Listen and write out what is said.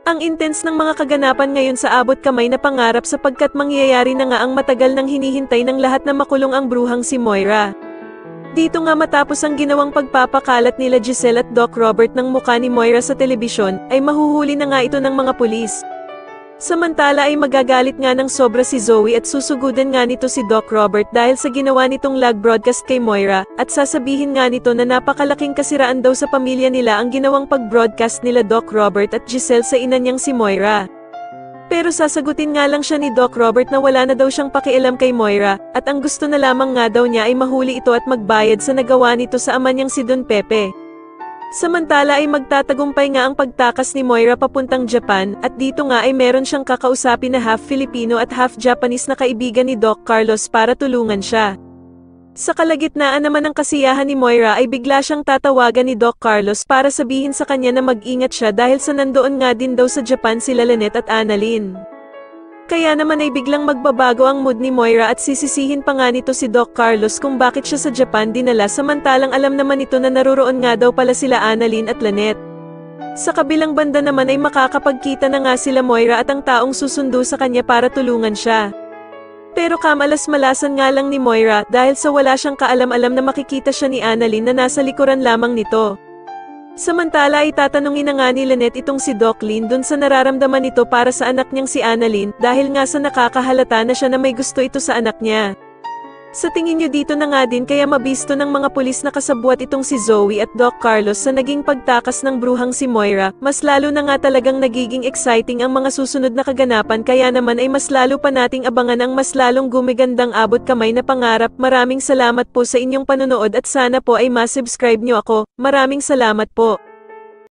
Ang intense ng mga kaganapan ngayon sa abot kamay na pangarap sapagkat mangyayari na nga ang matagal nang hinihintay ng lahat na makulong ang bruhang si Moira. Dito nga matapos ang ginawang pagpapakalat nila Giselle at Doc Robert ng mukha ni Moira sa telebisyon, ay mahuhuli na nga ito ng mga pulis. Samantala ay magagalit nga ng sobra si Zoe at susugudan nga nito si Doc Robert dahil sa ginawa nitong live broadcast kay Moira, at sasabihin nga nito na napakalaking kasiraan daw sa pamilya nila ang ginawang pag-broadcast nila Doc Robert at Giselle sa ina niyang si Moira. Pero sasagutin nga lang siya ni Doc Robert na wala na daw siyang pakialam kay Moira, at ang gusto na lamang nga daw niya ay mahuli ito at magbayad sa nagawa nito sa ama niyang si Don Pepe. Samantala ay magtatagumpay nga ang pagtakas ni Moira papuntang Japan, at dito nga ay meron siyang kakausapin na half Filipino at half Japanese na kaibigan ni Doc Carlos para tulungan siya. Sa kalagitnaan naman ng kasiyahan ni Moira ay bigla siyang tatawagan ni Doc Carlos para sabihin sa kanya na mag-ingat siya dahil sa nandoon nga din daw sa Japan sila Lynette at Annalyn. Kaya naman ay biglang magbabago ang mood ni Moira at sisisihin pa nga nito si Doc Carlos kung bakit siya sa Japan dinala samantalang alam naman nito na naroroon nga daw pala sila Annalyn at Lynette. Sa kabilang banda naman ay makakapagkita na nga sila Moira at ang taong susundo sa kanya para tulungan siya. Pero kamalas-malasan nga lang ni Moira dahil sa wala siyang kaalam-alam na makikita siya ni Annalyn na nasa likuran lamang nito. Samantala ay tatanungin na nga ni Lynette itong si Doc Lin dun sa nararamdaman nito para sa anak niyang si Annalyn dahil nga sa nakakahalata na siya na may gusto ito sa anak niya. Sa tingin niyo dito na nga din kaya mabisto ng mga pulis na kasabwat itong si Zoe at Doc Carlos sa naging pagtakas ng bruhang si Moira, mas lalo na nga talagang nagiging exciting ang mga susunod na kaganapan kaya naman ay mas lalo pa nating abangan ang mas lalong gumigandang abot kamay na pangarap. Maraming salamat po sa inyong panonood at sana po ay ma-subscribe niyo ako. Maraming salamat po.